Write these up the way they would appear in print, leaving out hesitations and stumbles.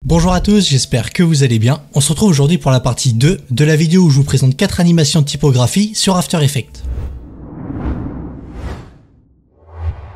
Bonjour à tous, j'espère que vous allez bien. On se retrouve aujourd'hui pour la partie 2 de la vidéo où je vous présente 4 animations de typographie sur After Effects.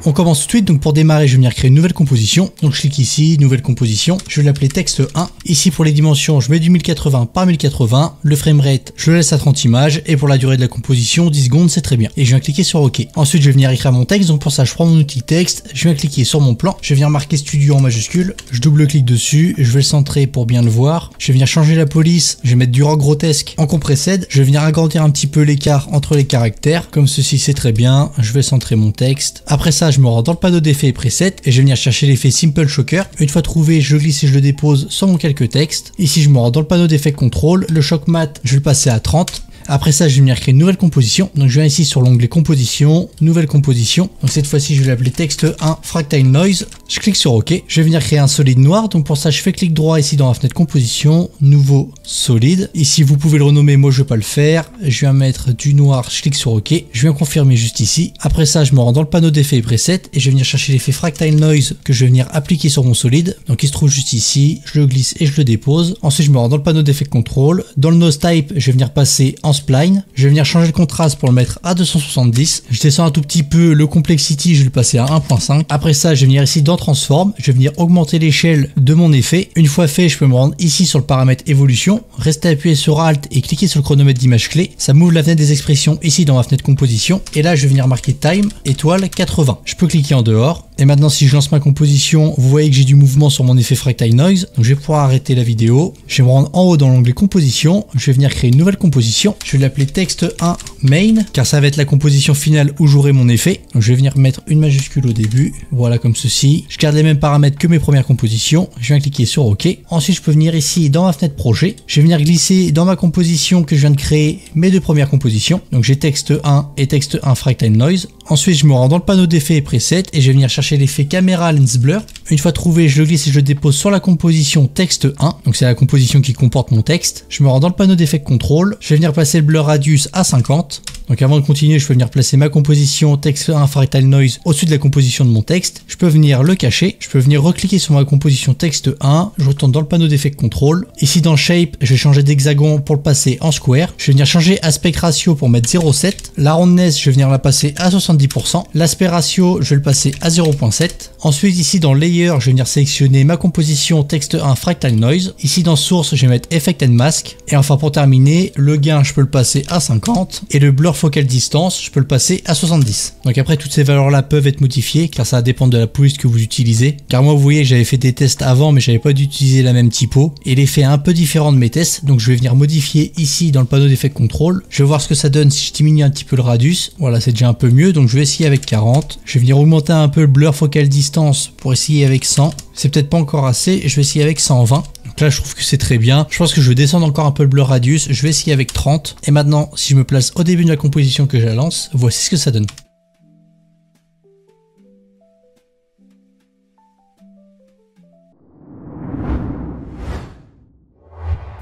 On commence tout de suite, donc pour démarrer je vais venir créer une nouvelle composition, donc je clique ici, nouvelle composition, je vais l'appeler texte 1, ici pour les dimensions je mets du 1080 par 1080, le framerate je le laisse à 30 images, et pour la durée de la composition 10 secondes c'est très bien, et je viens cliquer sur OK. Ensuite je vais venir écrire mon texte, donc pour ça je prends mon outil texte, je viens cliquer sur mon plan, je vais venir marquer studio en majuscule, je double-clique dessus, je vais le centrer pour bien le voir, je vais venir changer la police, je vais mettre du RAW grotesque en compressed, je vais venir agrandir un petit peu l'écart entre les caractères, comme ceci c'est très bien, je vais centrer mon texte, après ça je me rends dans le panneau d'effets et presets et je vais venir chercher l'effet Simple Shocker. Une fois trouvé, je glisse et je le dépose sur mon calque texte. Ici, je me rends dans le panneau d'effets contrôle. Le shock mat, je vais le passer à 30. Après ça, je vais venir créer une nouvelle composition. Donc, je viens ici sur l'onglet composition, nouvelle composition. Donc, cette fois-ci, je vais l'appeler texte 1 Fractile Noise. Je clique sur OK. Je vais venir créer un solide noir. Donc, pour ça, je fais clic droit ici dans la fenêtre composition, nouveau solide. Ici, vous pouvez le renommer. Moi, je ne vais pas le faire. Je viens mettre du noir. Je clique sur OK. Je viens confirmer juste ici. Après ça, je me rends dans le panneau d'effets et presets et je vais venir chercher l'effet Fractile Noise que je vais venir appliquer sur mon solide. Donc, il se trouve juste ici. Je le glisse et je le dépose. Ensuite, je me rends dans le panneau d'effets contrôle. Dans le nose type, je vais venir passer en spline. Je vais venir changer le contraste pour le mettre à 270. Je descends un tout petit peu le complexity, je vais le passer à 1.5. Après ça, je vais venir ici dans transform. Je vais venir augmenter l'échelle de mon effet. Une fois fait, je peux me rendre ici sur le paramètre évolution. Rester appuyé sur Alt et cliquer sur le chronomètre d'image clé. Ça m'ouvre la fenêtre des expressions ici dans ma fenêtre composition. Et là, je vais venir marquer time étoile 80. Je peux cliquer en dehors. Et maintenant, si je lance ma composition, vous voyez que j'ai du mouvement sur mon effet Fractile Noise. Donc, je vais pouvoir arrêter la vidéo. Je vais me rendre en haut dans l'onglet composition. Je vais venir créer une nouvelle composition. Je vais l'appeler texte 1 main, car ça va être la composition finale où j'aurai mon effet. Donc, je vais venir mettre une majuscule au début. Voilà, comme ceci. Je garde les mêmes paramètres que mes premières compositions. Je viens cliquer sur OK. Ensuite, je peux venir ici dans ma fenêtre projet. Je vais venir glisser dans ma composition que je viens de créer mes deux premières compositions. Donc, j'ai texte 1 et texte 1 Fractile Noise. Ensuite, je me rends dans le panneau d'effets et presets et je vais venir chercher l'effet Camera Lens Blur. Une fois trouvé, je le glisse et je le dépose sur la composition texte 1. Donc, c'est la composition qui comporte mon texte. Je me rends dans le panneau d'effets contrôle. Je vais venir placer le blur radius à 50. Donc, avant de continuer, je peux venir placer ma composition texte 1 Fractile Noise au-dessus de la composition de mon texte. Je peux venir le cacher. Je peux venir recliquer sur ma composition texte 1. Je retourne dans le panneau d'effets contrôle. Ici, dans Shape, je vais changer d'hexagone pour le passer en square. Je vais venir changer Aspect Ratio pour mettre 0,7. La roundness, je vais venir la passer à 70%. L'aspect ratio, je vais le passer à 0,7. Ensuite, ici dans Layer, je vais venir sélectionner ma composition texte 1 Fractile Noise. Ici dans Source, je vais mettre Effect and Mask. Et enfin, pour terminer, le gain, je peux le passer à 50. Et le blur focal distance, je peux le passer à 70. Donc après, toutes ces valeurs-là peuvent être modifiées, car ça va dépendre de la police que vous utilisez. Car moi, vous voyez, j'avais fait des tests avant, mais j'avais pas d'utiliser la même typo. Et l'effet est un peu différent de mes tests. Donc je vais venir modifier ici dans le panneau d'effet contrôle. Je vais voir ce que ça donne si je diminue un petit peu le radius. Voilà, c'est déjà un peu mieux. Donc je vais essayer avec 40. Je vais venir augmenter un peu le blur focal distance pour essayer avec 100. C'est peut-être pas encore assez. Je vais essayer avec 120. Donc là, je trouve que c'est très bien. Je pense que je vais descendre encore un peu le blur radius. Je vais essayer avec 30. Et maintenant, si je me place au début de la composition que je la lance, voici ce que ça donne.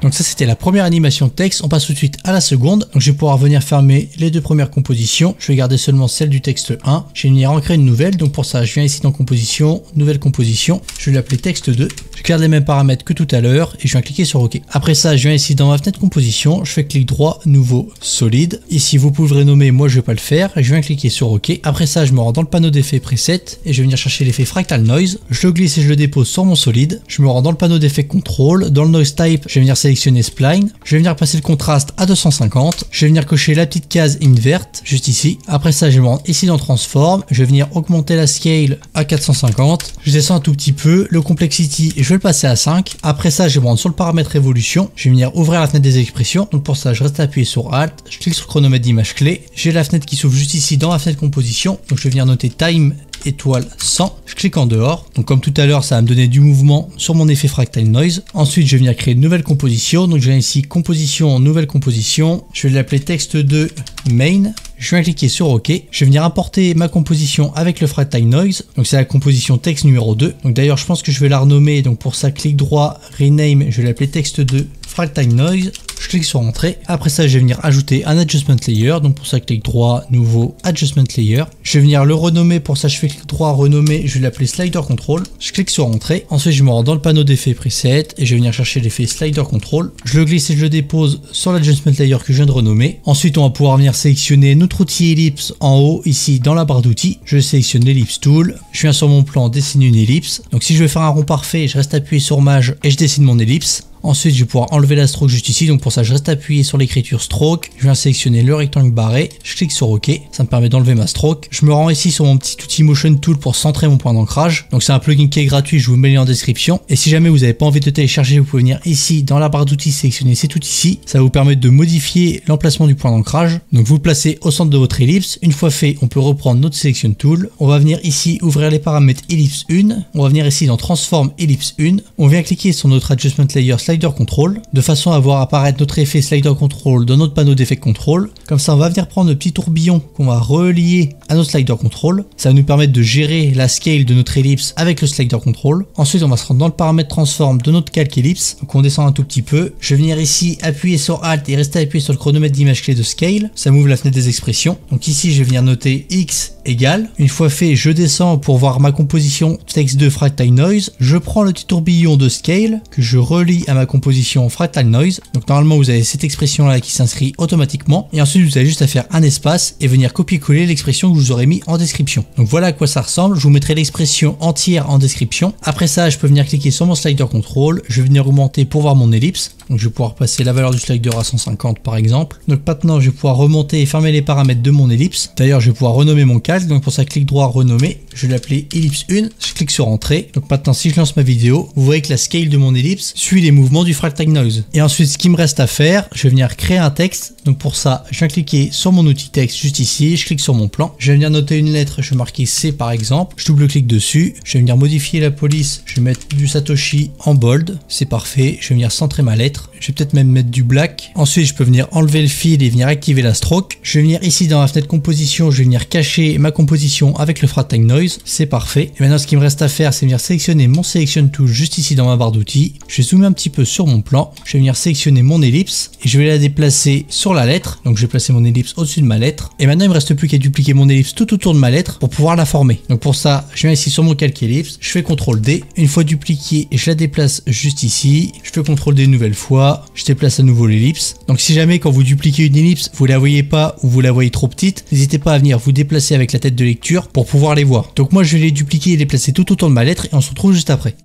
Donc ça, c'était la première animation de texte. On passe tout de suite à la seconde. Donc je vais pouvoir venir fermer les deux premières compositions. Je vais garder seulement celle du texte 1. Je vais venir en créer une nouvelle. Donc pour ça, je viens ici dans composition, nouvelle composition. Je vais l'appeler texte 2. Je garde les mêmes paramètres que tout à l'heure et je viens cliquer sur OK. Après ça, je viens ici dans ma fenêtre composition. Je fais clic droit, nouveau, solide. Ici, vous pouvez le renommer. Moi, je vais pas le faire. Et je viens cliquer sur OK. Après ça, je me rends dans le panneau d'effets presets et je vais venir chercher l'effet Fractile Noise. Je le glisse et je le dépose sur mon solide. Je me rends dans le panneau d'effets contrôle. Dans le noise type, je vais venir sélectionner spline. Je vais venir passer le contraste à 250. Je vais venir cocher la petite case invert juste ici. Après ça, je vais me rendre ici dans transform. Je vais venir augmenter la scale à 450. Je descends un tout petit peu. Le complexity, je vais le passer à 5. Après ça, je vais me rendre sur le paramètre évolution. Je vais venir ouvrir la fenêtre des expressions. Donc pour ça, je reste appuyé sur Alt. Je clique sur le chronomètre d'image clé. J'ai la fenêtre qui s'ouvre juste ici dans la fenêtre composition. Donc je vais venir noter time étoile 100. Je clique en dehors. Donc comme tout à l'heure, ça va me donner du mouvement sur mon effet Fractile Noise. Ensuite, je vais venir créer une nouvelle composition. Donc je viens ici composition, nouvelle composition. Je vais l'appeler texte 2 main. Je viens cliquer sur OK. Je vais venir importer ma composition avec le Fractile Noise. Donc c'est la composition texte numéro 2. Donc d'ailleurs, je pense que je vais la renommer. Donc pour ça, clic droit, rename. Je vais l'appeler texte 2 Fractile Noise. je clique sur entrée. Après ça, je vais venir ajouter un adjustment layer. Donc pour ça, clic droit, nouveau adjustment layer. Je vais venir le renommer. Pour ça, je fais clic droit, renommer. Je vais l'appeler slider control. Je clique sur entrée. Ensuite, je me rends dans le panneau d'effets preset et je vais venir chercher l'effet slider control. Je le glisse et je le dépose sur l'adjustment layer que je viens de renommer. Ensuite, on va pouvoir venir sélectionner notre outil ellipse en haut ici dans la barre d'outils. Je sélectionne l'ellipse tool. Je viens sur mon plan, dessine une ellipse. Donc si je veux faire un rond parfait, je reste appuyé sur Maj et je dessine mon ellipse. Ensuite, je vais pouvoir enlever la stroke juste ici. Donc pour ça, je reste appuyé sur l'écriture stroke. Je viens sélectionner le rectangle barré. Je clique sur OK. Ça me permet d'enlever ma stroke. Je me rends ici sur mon petit outil Motion Tool pour centrer mon point d'ancrage. Donc c'est un plugin qui est gratuit. Je vous mets le lien en description. Et si jamais vous n'avez pas envie de télécharger, vous pouvez venir ici dans la barre d'outils, sélectionner cet outil-ci. Ça va vous permettre de modifier l'emplacement du point d'ancrage. Donc vous le placez au centre de votre ellipse. Une fois fait, on peut reprendre notre Selection Tool. On va venir ici ouvrir les paramètres ellipse 1. On va venir ici dans Transform ellipse 1. On vient cliquer sur notre Adjustment Layer Slider Control de façon à voir apparaître notre effet Slider Control dans notre panneau d'effet Control. Comme ça, on va venir prendre le petit tourbillon qu'on va relier à notre Slider Control. Ça va nous permettre de gérer la scale de notre ellipse avec le Slider Control. Ensuite, on va se rendre dans le paramètre Transform de notre calque ellipse. Donc on descend un tout petit peu. Je vais venir ici appuyer sur Alt et rester appuyé sur le chronomètre d'image clé de Scale. Ça m'ouvre la fenêtre des expressions. Donc ici, je vais venir noter X égale. Une fois fait, je descends pour voir ma composition texte de Fractal Noise. Je prends le petit tourbillon de Scale que je relie à ma composition Fractal Noise. Donc normalement, vous avez cette expression là qui s'inscrit automatiquement. Et ensuite, vous avez juste à faire un espace et venir copier-coller l'expression que je vous aurais mis en description. Donc voilà à quoi ça ressemble. Je vous mettrai l'expression entière en description. Après ça, je peux venir cliquer sur mon Slider Control. Je vais venir augmenter pour voir mon ellipse. Donc je vais pouvoir passer la valeur du slider à 150 par exemple. Donc maintenant, je vais pouvoir remonter et fermer les paramètres de mon ellipse. D'ailleurs, je vais pouvoir renommer mon calque. Donc pour ça, clic droit, renommer. Je vais l'appeler ellipse 1. Je clique sur entrée. Donc maintenant, si je lance ma vidéo, vous voyez que la scale de mon ellipse suit les mouvements du Fractal Noise. Et ensuite, ce qui me reste à faire, je vais venir créer un texte. Donc pour ça, je viens cliquer sur mon outil texte juste ici. Je clique sur mon plan. Je vais venir noter une lettre. Je vais marquer C par exemple. Je double-clique dessus. Je vais venir modifier la police. Je vais mettre du Satoshi en bold. C'est parfait. Je vais venir centrer ma lettre. Je vais peut-être même mettre du black. Ensuite, je peux venir enlever le fil et venir activer la stroke. Je vais venir ici dans la fenêtre composition. Je vais venir cacher ma composition avec le Fractal Noise. C'est parfait. Et maintenant, ce qui me reste à faire, c'est venir sélectionner mon Selection Tool juste ici dans ma barre d'outils. Je vais zoomer un petit peu sur mon plan. Je vais venir sélectionner mon ellipse et je vais la déplacer sur la lettre. Donc, je vais placer mon ellipse au-dessus de ma lettre. Et maintenant, il me reste plus qu'à dupliquer mon ellipse tout autour de ma lettre pour pouvoir la former. Donc, pour ça, je viens ici sur mon calque ellipse. Je fais CTRL D. Une fois dupliquée, je la déplace juste ici. Je fais CTRL D une nouvelle fois. Je déplace à nouveau l'ellipse. Donc si jamais quand vous dupliquez une ellipse, vous la voyez pas ou vous la voyez trop petite, n'hésitez pas à venir vous déplacer avec la tête de lecture pour pouvoir les voir. Donc moi je vais les dupliquer et les placer tout autour de ma lettre et on se retrouve juste après.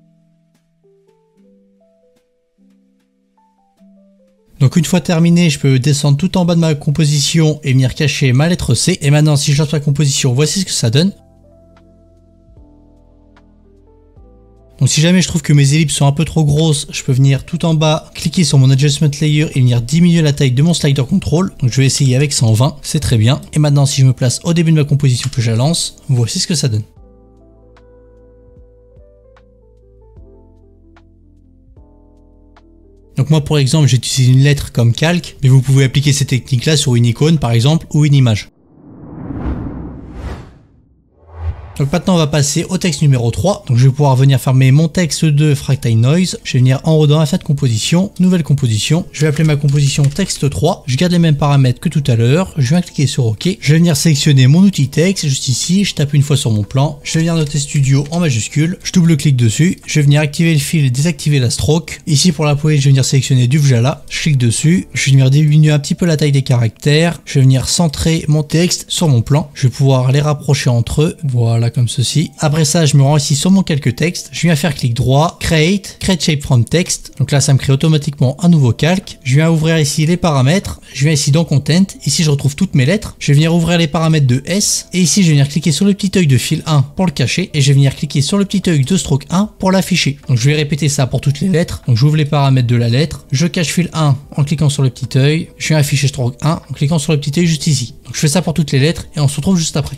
Donc une fois terminé, je peux descendre tout en bas de ma composition et venir cacher ma lettre C. Et maintenant si je lance ma composition, voici ce que ça donne. Donc si jamais je trouve que mes ellipses sont un peu trop grosses, je peux venir tout en bas, cliquer sur mon Adjustment Layer et venir diminuer la taille de mon Slider Control. Donc je vais essayer avec 120, c'est très bien. Et maintenant si je me place au début de ma composition que je la lance, voici ce que ça donne. Donc moi pour exemple j'ai utilisé une lettre comme calque, mais vous pouvez appliquer cette technique là sur une icône par exemple ou une image. Donc maintenant on va passer au texte numéro 3. Donc je vais pouvoir venir fermer mon texte de Fractal Noise. Je vais venir en haut dans la fenêtre composition, nouvelle composition. Je vais appeler ma composition texte 3. Je garde les mêmes paramètres que tout à l'heure. Je viens cliquer sur OK. Je vais venir sélectionner mon outil texte juste ici. Je tape une fois sur mon plan. Je vais venir noter Studio en majuscule. Je double-clique dessus. Je vais venir activer le fil et désactiver la stroke. Ici pour la police, je vais venir sélectionner du Vjala. Je clique dessus. Je vais venir diminuer un petit peu la taille des caractères. Je vais venir centrer mon texte sur mon plan. Je vais pouvoir les rapprocher entre eux. Voilà. Comme ceci. Après ça, je me rends ici sur mon calque texte. Je viens faire clic droit, Create Shape from Text. Donc là, ça me crée automatiquement un nouveau calque. Je viens ouvrir ici les paramètres. Je viens ici dans Content. Ici, je retrouve toutes mes lettres. Je vais venir ouvrir les paramètres de S. Et ici, je vais venir cliquer sur le petit œil de fil 1 pour le cacher. Et je vais venir cliquer sur le petit œil de stroke 1 pour l'afficher. Donc je vais répéter ça pour toutes les lettres. Donc j'ouvre les paramètres de la lettre. Je cache fil 1 en cliquant sur le petit œil. Je viens afficher stroke 1 en cliquant sur le petit œil juste ici. Donc je fais ça pour toutes les lettres et on se retrouve juste après.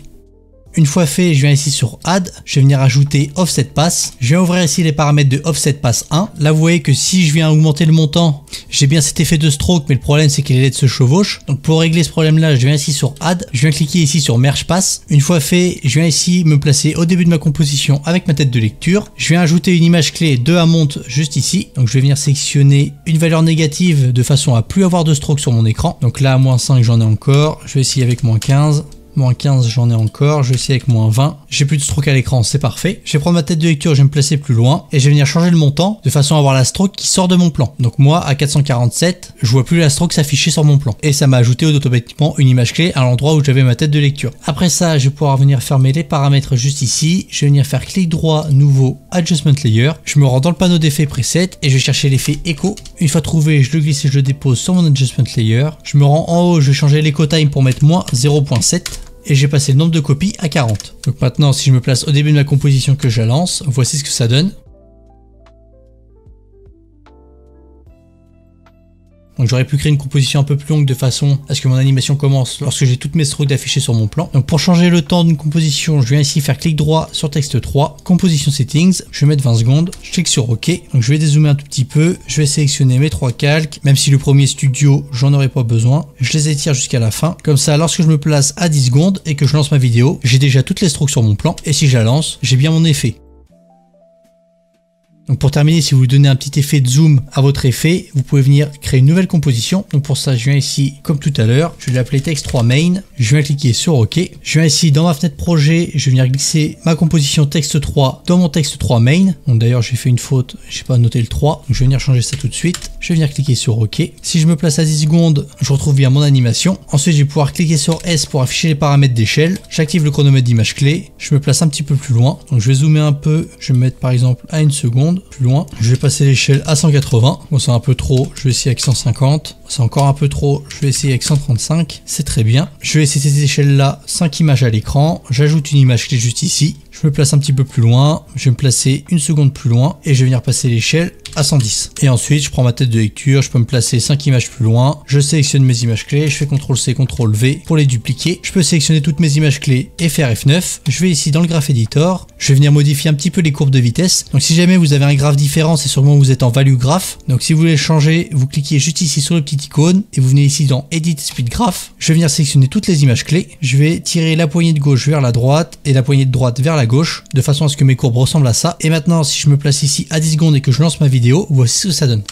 Une fois fait, je viens ici sur Add, je vais venir ajouter Offset Pass. Je viens ouvrir ici les paramètres de Offset Pass 1. Là vous voyez que si je viens augmenter le montant, j'ai bien cet effet de stroke, mais le problème c'est que les LED se chevauchent. Donc pour régler ce problème là, je viens ici sur Add, je viens cliquer ici sur Merge Pass. Une fois fait, je viens ici me placer au début de ma composition avec ma tête de lecture. Je viens ajouter une image clé de Amount juste ici. Donc je vais venir sélectionner une valeur négative de façon à plus avoir de stroke sur mon écran. Donc là, moins 5 j'en ai encore, je vais essayer avec moins 15. Moins 15 j'en ai encore, je vais essayer avec moins 20. J'ai plus de stroke à l'écran, c'est parfait. Je vais prendre ma tête de lecture, je vais me placer plus loin et je vais venir changer le montant de façon à avoir la stroke qui sort de mon plan. Donc moi à 447, je vois plus la stroke s'afficher sur mon plan. Et ça m'a ajouté automatiquement une image clé à l'endroit où j'avais ma tête de lecture. Après ça, je vais pouvoir venir fermer les paramètres juste ici. Je vais venir faire clic droit, nouveau, Adjustment Layer. Je me rends dans le panneau d'effets preset et je vais chercher l'effet Echo. Une fois trouvé, je le glisse et je le dépose sur mon Adjustment Layer. Je me rends en haut, je vais changer l'Echo Time pour mettre moins 0.7. Et j'ai passé le nombre de copies à 40. Donc maintenant, si je me place au début de ma composition que je la lance, voici ce que ça donne. Donc j'aurais pu créer une composition un peu plus longue de façon à ce que mon animation commence lorsque j'ai toutes mes strokes d'affichées sur mon plan. Donc pour changer le temps d'une composition, je viens ici faire clic droit sur texte 3, composition settings, je vais mettre 20 secondes, je clique sur OK. Donc je vais dézoomer un tout petit peu, je vais sélectionner mes 3 calques, même si le premier studio, j'en aurais pas besoin. Je les étire jusqu'à la fin. Comme ça, lorsque je me place à 10 secondes et que je lance ma vidéo, j'ai déjà toutes les strokes sur mon plan et si je la lance, j'ai bien mon effet. Donc pour terminer, si vous donnez un petit effet de zoom à votre effet, vous pouvez venir créer une nouvelle composition. Donc pour ça, je viens ici, comme tout à l'heure, je vais l'appeler Text 3 Main. Je viens cliquer sur OK. Je viens ici dans ma fenêtre projet, je vais venir glisser ma composition Text 3 dans mon Text 3 Main. Donc d'ailleurs, j'ai fait une faute, je n'ai pas noté le 3. Donc je vais venir changer ça tout de suite. Je vais venir cliquer sur OK. Si je me place à 10 secondes, je retrouve bien mon animation. Ensuite, je vais pouvoir cliquer sur S pour afficher les paramètres d'échelle. J'active le chronomètre d'image clé. Je me place un petit peu plus loin. Donc je vais zoomer un peu. Je vais me mettre par exemple à 1 seconde. Plus loin, je vais passer l'échelle à 180, bon c'est un peu trop, je vais essayer avec 150, c'est encore un peu trop, je vais essayer avec 135, c'est très bien. Je vais essayer cette échelle là, 5 images à l'écran, j'ajoute une image clé juste ici, je me place un petit peu plus loin, je vais me placer 1 seconde plus loin et je vais venir passer l'échelle à 110. Et ensuite je prends ma tête de lecture, je peux me placer 5 images plus loin, je sélectionne mes images clés, je fais CTRL-C, CTRL-V pour les dupliquer. Je peux sélectionner toutes mes images clés et faire F9. Je vais ici dans le Graph Editor, je vais venir modifier un petit peu les courbes de vitesse. Donc si jamais vous avez un graphe différent, c'est sûrement que vous êtes en Value Graph. Donc si vous voulez le changer, vous cliquez juste ici sur le petit icône et vous venez ici dans Edit Speed Graph. Je vais venir sélectionner toutes les images clés. Je vais tirer la poignée de gauche vers la droite et la poignée de droite vers la gauche de façon à ce que mes courbes ressemblent à ça. Et maintenant, si je me place ici à 10 secondes et que je lance ma vidéo, voici ce que ça donne.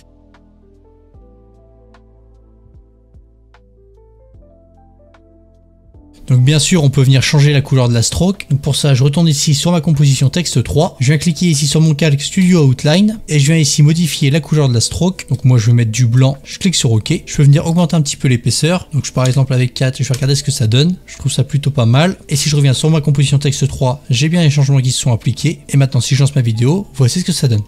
Donc bien sûr, on peut venir changer la couleur de la stroke. Donc pour ça, je retourne ici sur ma composition texte 3. Je viens cliquer ici sur mon calque Studio Outline et je viens ici modifier la couleur de la stroke. Donc moi, je vais mettre du blanc. Je clique sur OK. Je peux venir augmenter un petit peu l'épaisseur. Donc par exemple avec 4, je vais regarder ce que ça donne. Je trouve ça plutôt pas mal. Et si je reviens sur ma composition texte 3, j'ai bien les changements qui se sont appliqués. Et maintenant, si je lance ma vidéo, voici ce que ça donne.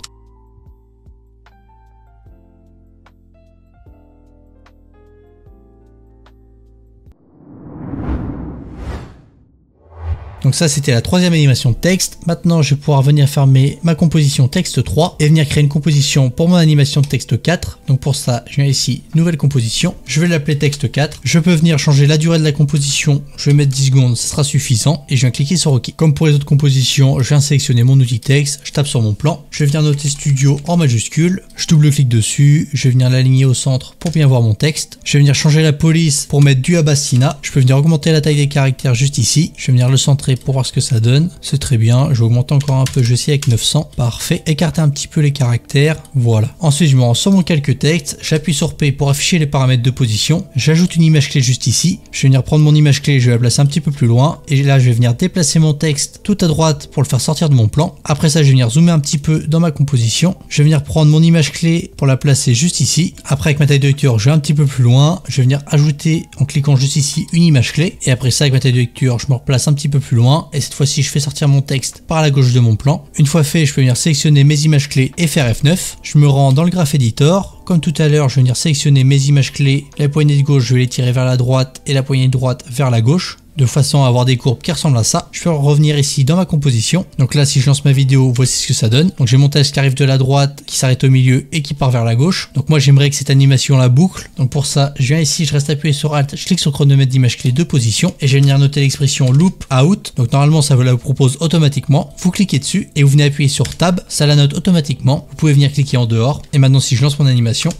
Donc ça c'était la troisième animation de texte. Maintenant je vais pouvoir venir fermer ma composition texte 3 et venir créer une composition pour mon animation de texte 4. Donc pour ça je viens ici, nouvelle composition, je vais l'appeler texte 4. Je peux venir changer la durée de la composition, je vais mettre 10 secondes, ce sera suffisant et je viens cliquer sur OK. Comme pour les autres compositions, je viens sélectionner mon outil texte, je tape sur mon plan, je vais venir noter studio en majuscule, je double-clique dessus, je vais venir l'aligner au centre pour bien voir mon texte. Je vais venir changer la police pour mettre du Abastina, je peux venir augmenter la taille des caractères juste ici, je vais venir le centrer pour voir ce que ça donne, c'est très bien, je vais augmenter encore un peu, je vais essayer avec 900, parfait, écarter un petit peu les caractères, voilà. Ensuite je me rends sur mon calque texte, j'appuie sur P pour afficher les paramètres de position, j'ajoute une image clé juste ici, je vais venir prendre mon image clé, je vais la placer un petit peu plus loin, et là je vais venir déplacer mon texte tout à droite pour le faire sortir de mon plan. Après ça je vais venir zoomer un petit peu dans ma composition, je vais venir prendre mon image clé pour la placer juste ici, après avec ma taille de lecture je vais un petit peu plus loin, je vais venir ajouter en cliquant juste ici une image clé, et après ça avec ma taille de lecture je me replace un petit peu plus loin, et cette fois-ci je fais sortir mon texte par la gauche de mon plan. Une fois fait, je peux venir sélectionner mes images clés et faire F9. Je me rends dans le Graph Editor. Comme tout à l'heure, je vais venir sélectionner mes images clés. La poignée de gauche, je vais les tirer vers la droite et la poignée de droite vers la gauche. de façon à avoir des courbes qui ressemblent à ça. Je peux revenir ici dans ma composition. Donc là, si je lance ma vidéo, voici ce que ça donne. Donc j'ai mon texte qui arrive de la droite, qui s'arrête au milieu et qui part vers la gauche. Donc moi, j'aimerais que cette animation la boucle. Donc pour ça, je viens ici, je reste appuyé sur Alt, je clique sur chronomètre d'image clé de position et je vais venir noter l'expression loop out. Donc normalement, ça vous la propose automatiquement. Vous cliquez dessus et vous venez appuyer sur Tab, ça la note automatiquement. Vous pouvez venir cliquer en dehors. Et maintenant, si je lance mon animation,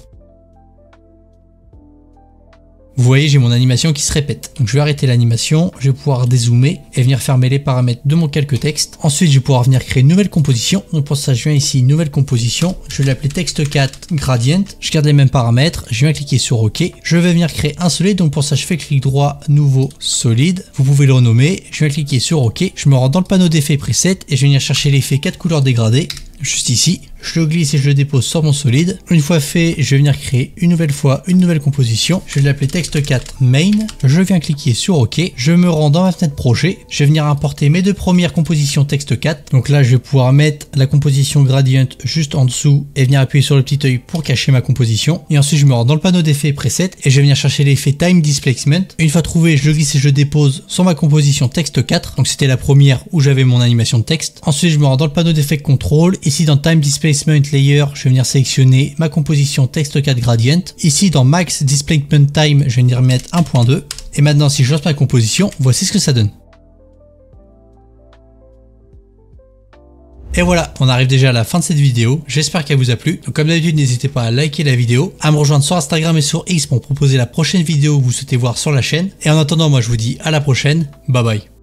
vous voyez, j'ai mon animation qui se répète. Donc je vais arrêter l'animation, je vais pouvoir dézoomer et venir fermer les paramètres de mon calque texte. Ensuite, je vais pouvoir venir créer une nouvelle composition. Donc pour ça, je viens ici, nouvelle composition. Je vais l'appeler texte 4 gradient. Je garde les mêmes paramètres. Je viens cliquer sur OK. Je vais venir créer un solide. Donc pour ça, je fais clic droit, nouveau solide. Vous pouvez le renommer. Je viens cliquer sur OK. Je me rends dans le panneau d'effets preset et je vais venir chercher l'effet 4 couleurs dégradées. Juste ici, je le glisse et je le dépose sur mon solide. Une fois fait, je vais venir créer une nouvelle fois une nouvelle composition. Je vais l'appeler texte 4 main. Je viens cliquer sur OK. Je me rends dans ma fenêtre projet. Je vais venir importer mes deux premières compositions texte 4. Donc là, je vais pouvoir mettre la composition gradient juste en dessous et venir appuyer sur le petit œil pour cacher ma composition. Et ensuite, je me rends dans le panneau d'effets preset et je vais venir chercher l'effet time displacement. Une fois trouvé, je le glisse et je le dépose sur ma composition texte 4. Donc c'était la première où j'avais mon animation de texte. Ensuite, je me rends dans le panneau d'effets contrôle. Ici dans Time Displacement Layer, je vais venir sélectionner ma composition texte 4 gradient. Ici dans Max Displacement Time, je vais venir mettre 1.2. Et maintenant, si je lance ma composition, voici ce que ça donne. Et voilà, on arrive déjà à la fin de cette vidéo. J'espère qu'elle vous a plu. Donc comme d'habitude, n'hésitez pas à liker la vidéo, à me rejoindre sur Instagram et sur X pour proposer la prochaine vidéo que vous souhaitez voir sur la chaîne. Et en attendant, moi je vous dis à la prochaine. Bye bye.